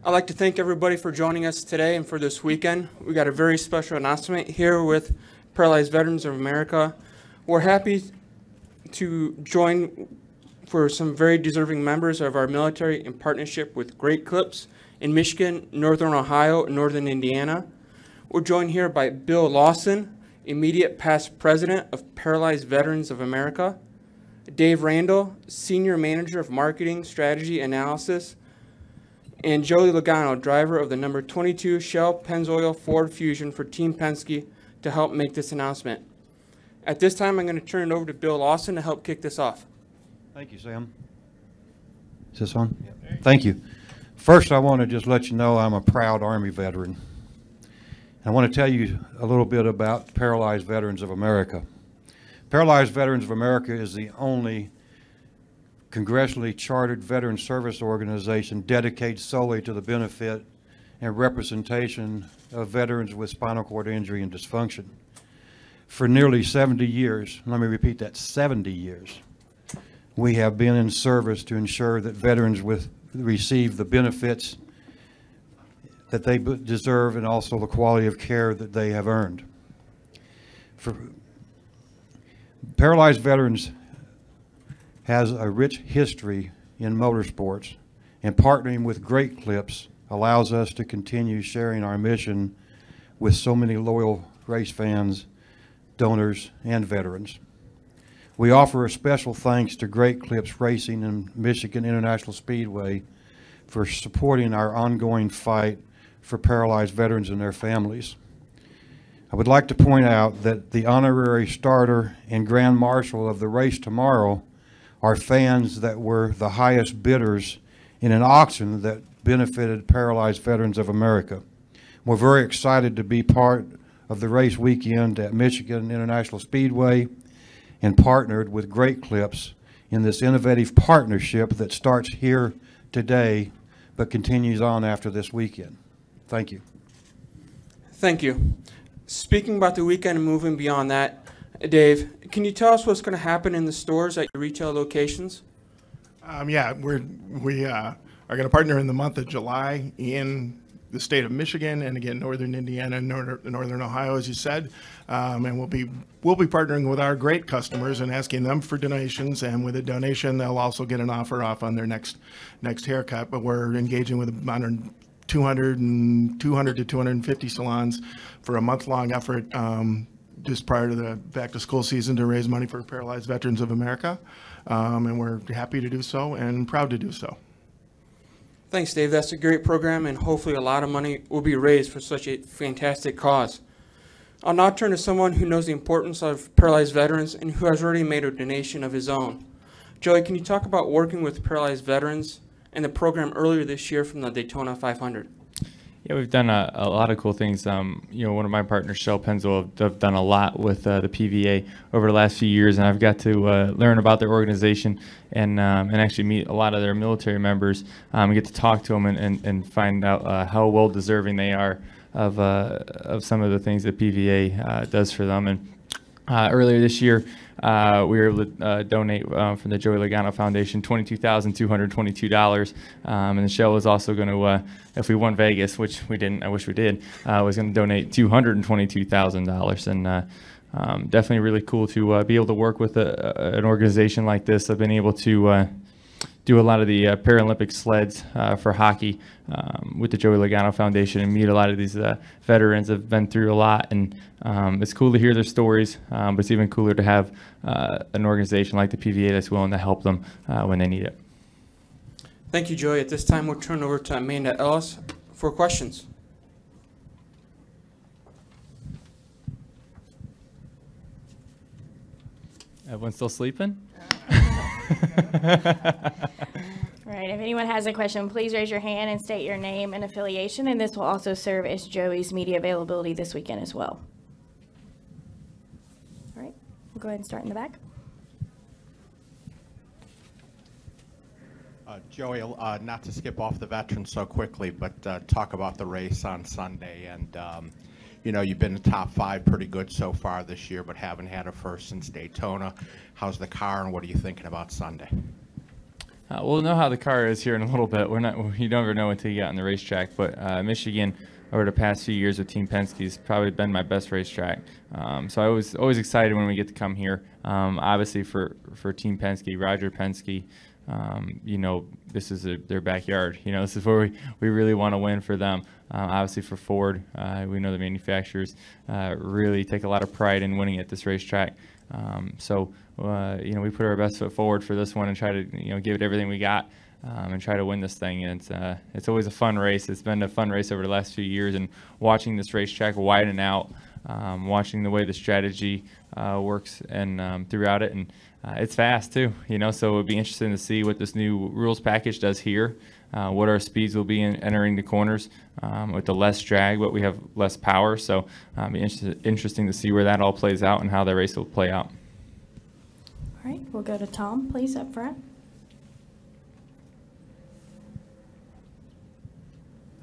I'd like to thank everybody for joining us today and for this weekend. We got a very special announcement here with Paralyzed Veterans of America. We're happy to join for some very deserving members of our military in partnership with Great Clips in Michigan, Northern Ohio, and Northern Indiana. We're joined here by Bill Lawson, immediate past president of Paralyzed Veterans of America, Dave Randall, senior manager of marketing strategy analysis, and Joey Logano, driver of the number 22 Shell Pennzoil Ford Fusion for Team Penske, to help make this announcement. At this time, I'm going to turn it over to Bill Lawson to help kick this off. Thank you, Sam. Is this on? Yeah. Thank you. First, I want to just let you know I'm a proud Army veteran. I want to tell you a little bit about Paralyzed Veterans of America. Paralyzed Veterans of America is the only congressionally chartered veteran service organization dedicated solely to the benefit and representation of veterans with spinal cord injury and dysfunction. For nearly 70 years, let me repeat that, 70 years, we have been in service to ensure that veterans receive the benefits that they deserve and also the quality of care that they have earned. For Paralyzed Veterans has a rich history in motorsports, and partnering with Great Clips allows us to continue sharing our mission with so many loyal race fans, donors, and veterans. We offer a special thanks to Great Clips Racing and Michigan International Speedway for supporting our ongoing fight for paralyzed veterans and their families. I would like to point out that the honorary starter and grand marshal of the race tomorrow are fans that were the highest bidders in an auction that benefited Paralyzed Veterans of America. We're very excited to be part of the race weekend at Michigan International Speedway and partnered with Great Clips in this innovative partnership that starts here today but continues on after this weekend. Thank you. Thank you. Speaking about the weekend and moving beyond that, Dave, can you tell us what's going to happen in the stores at your retail locations? Yeah, we are going to partner in the month of July in the state of Michigan and again Northern Indiana and Northern Ohio, as you said, and we'll be partnering with our great customers and asking them for donations. And with a donation, they'll also get an offer off on their next haircut. But we're engaging with modern 200 to 250 salons for a month-long effort. Just prior to the back-to-school season to raise money for Paralyzed Veterans of America, and we're happy to do so and proud to do so. Thanks, Dave. That's a great program, and hopefully a lot of money will be raised for such a fantastic cause. I'll now turn to someone who knows the importance of paralyzed veterans and who has already made a donation of his own. Joey, can you talk about working with paralyzed veterans and the program earlier this year from the Daytona 500? Yeah, we've done a lot of cool things. You know, one of my partners, Shell Pennzoil, have done a lot with the PVA over the last few years, and I've got to learn about their organization and actually meet a lot of their military members and get to talk to them and find out how well deserving they are of some of the things that PVA does for them. And earlier this year, we were able to donate from the Joey Logano Foundation $22,222, and the Shell was also going to, if we won Vegas, which we didn't, I wish we did, was going to donate $222,000, and definitely really cool to be able to work with an organization like this. I've been able to do a lot of the Paralympic sleds for hockey with the Joey Logano Foundation and meet a lot of these veterans that have been through a lot, and it's cool to hear their stories, but it's even cooler to have an organization like the PVA that's willing to help them when they need it. Thank you, Joey. At this time, we'll turn over to Amanda Ellis for questions. Everyone still sleeping? Right, if anyone has a question, please raise your hand and state your name and affiliation, and this will also serve as Joey's media availability this weekend as well. All right, we'll go ahead and start in the back. Joey, not to skip off the veterans so quickly, but talk about the race on Sunday. And, you know, you've been in the top 5 pretty good so far this year, but haven't had a first since Daytona. How's the car, and what are you thinking about Sunday? We'll know how the car is here in a little bit. You never know until you get on the racetrack. But Michigan, over the past few years with Team Penske, has probably been my best racetrack. So I was always excited when we get to come here. Obviously for Team Penske, Roger Penske, this is their backyard. This is where we really want to win for them. Obviously for Ford, we know the manufacturers really take a lot of pride in winning at this racetrack. We put our best foot forward for this one and try to, give it everything we got and try to win this thing. And it's always a fun race. It's been a fun race over the last few years, and watching this racetrack widen out, watching the way the strategy works and throughout it. And it's fast too, so it'll be interesting to see what this new rules package does here, what our speeds will be in entering the corners with the less drag, but we have less power. So it'll be interesting to see where that all plays out and how the race will play out. All right, we'll go to Tom, please, up front.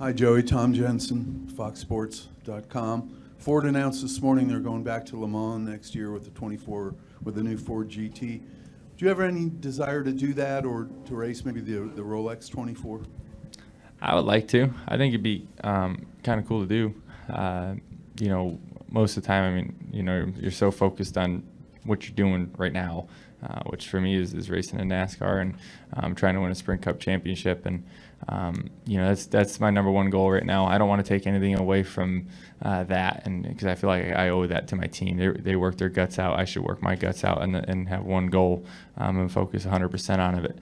Hi, Joey. Tom Jensen, FoxSports.com. Ford announced this morning they're going back to Le Mans next year with the new Ford GT. Do you have any desire to do that, or to race maybe the Rolex 24? I would like to. I think it'd be kind of cool to do. Most of the time, you're so focused on what you're doing right now, which for me is racing in NASCAR and trying to win a Sprint Cup championship. And that's my number one goal right now. I don't want to take anything away from that, and because I feel like I owe that to my team. They work their guts out. I should work my guts out and have one goal and focus 100% on it.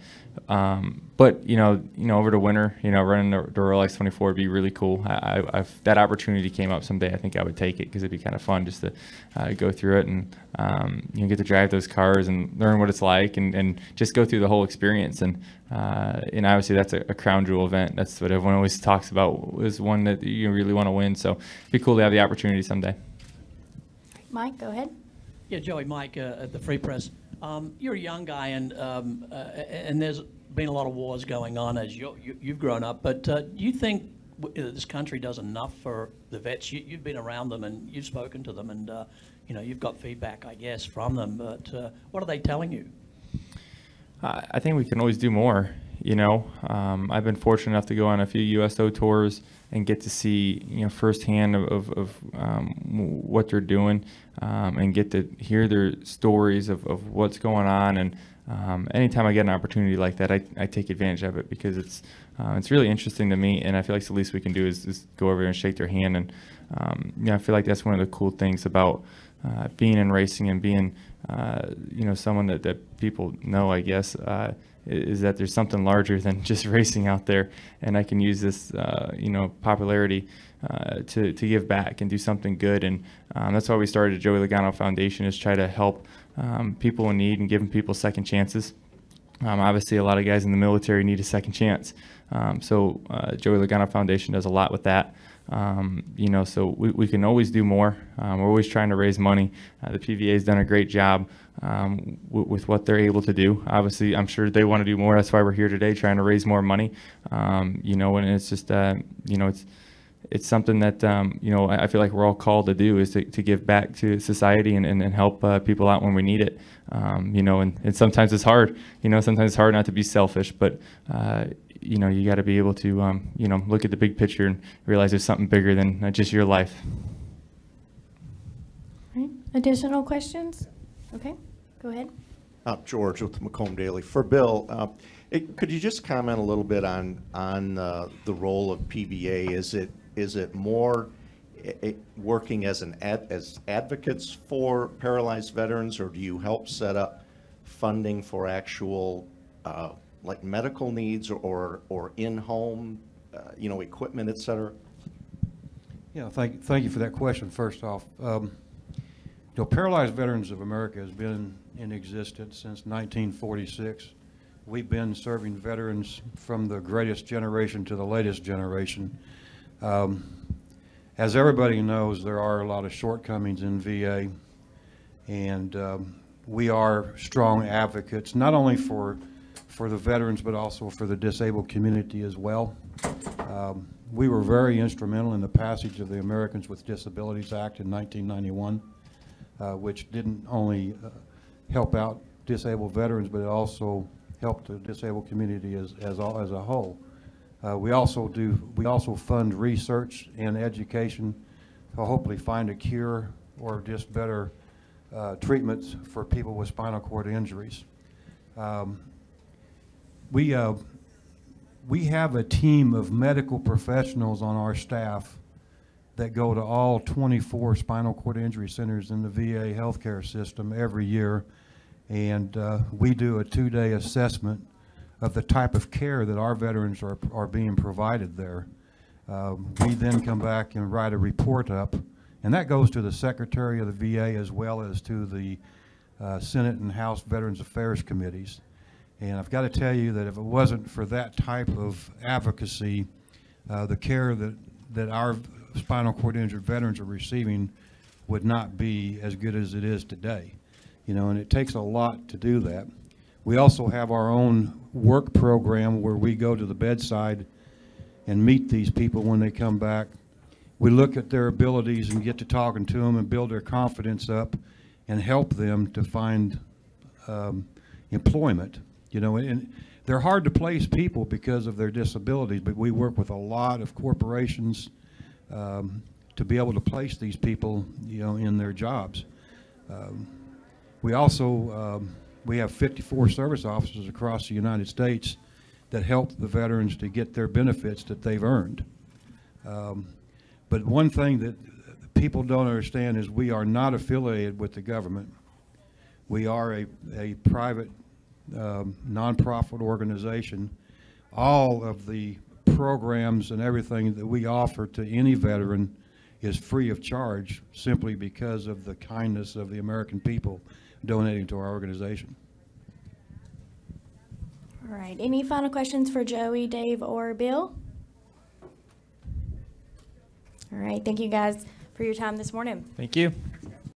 But over the winter, running the Rolex 24 would be really cool. If that opportunity came up someday, I think I would take it, because it'd be kind of fun just to go through it and get to drive those cars and learn what it's like and just go through the whole experience. And obviously that's a crown jewel event. That's what everyone always talks about, is one that you really want to win. So it'd be cool to have the opportunity someday. Mike, go ahead. Yeah, Joey, Mike at the Free Press. You're a young guy, and there's been a lot of wars going on as you've grown up. But do you think this country does enough for the vets? You've been around them and you've spoken to them, and you've got feedback, I guess, from them. But what are they telling you? I think we can always do more. I've been fortunate enough to go on a few USO tours and get to see, firsthand of what they're doing, and get to hear their stories of what's going on. And anytime I get an opportunity like that, I take advantage of it, because it's really interesting to me, and I feel like the least we can do is go over there and shake their hand. And I feel like that's one of the cool things about being in racing and being someone that people know, I guess, is that there's something larger than just racing out there, and I can use this popularity to give back and do something good. And that's why we started the Joey Logano Foundation, is try to help people in need and giving people second chances. Obviously, a lot of guys in the military need a second chance. So Joey Logano Foundation does a lot with that. So we can always do more. We're always trying to raise money. The PVA has done a great job with what they're able to do. Obviously, I'm sure they want to do more. That's why we're here today, trying to raise more money. And it's just, it's something that, I feel like we're all called to do, is to give back to society and help people out when we need it. And sometimes it's hard. Sometimes it's hard not to be selfish, but you got to be able to, look at the big picture and realize there's something bigger than just your life. All right. Additional questions? Okay, go ahead. George with the Macomb Daily. For Bill, could you just comment a little bit on the role of PVA? Is it more working as advocates for paralyzed veterans, or do you help set up funding for actual like medical needs or in-home equipment, et cetera? Yeah, thank you for that question. First off, Paralyzed Veterans of America has been in existence since 1946. We've been serving veterans from the greatest generation to the latest generation. As everybody knows, there are a lot of shortcomings in VA, and we are strong advocates, not only for the veterans, but also for the disabled community as well. We were very instrumental in the passage of the Americans with Disabilities Act in 1991, which didn't only help out disabled veterans, but it also help the disabled community as a whole. We also fund research and education to hopefully find a cure or just better treatments for people with spinal cord injuries. We have a team of medical professionals on our staff that go to all 24 spinal cord injury centers in the VA healthcare system every year, and we do a 2-day assessment of the type of care that our veterans are being provided there. We then come back and write a report up, and that goes to the Secretary of the VA as well as to the Senate and House Veterans Affairs Committees. And I've got to tell you that if it wasn't for that type of advocacy, the care that our spinal cord injured veterans are receiving would not be as good as it is today. You know, and it takes a lot to do that. We also have our own work program where we go to the bedside and meet these people when they come back. We look at their abilities and get to talking to them and build their confidence up and help them to find employment. You know, and they're hard to place people because of their disabilities, but we work with a lot of corporations to be able to place these people, you know, in their jobs. We also we have 54 service officers across the United States that help the veterans to get their benefits that they've earned. But one thing that people don't understand is we are not affiliated with the government. We are a private nonprofit organization. All of the programs and everything that we offer to any veteran is free of charge simply because of the kindness of the American people donating to our organization. All right, any final questions for Joey, Dave, or Bill? All right, thank you guys for your time this morning. Thank you.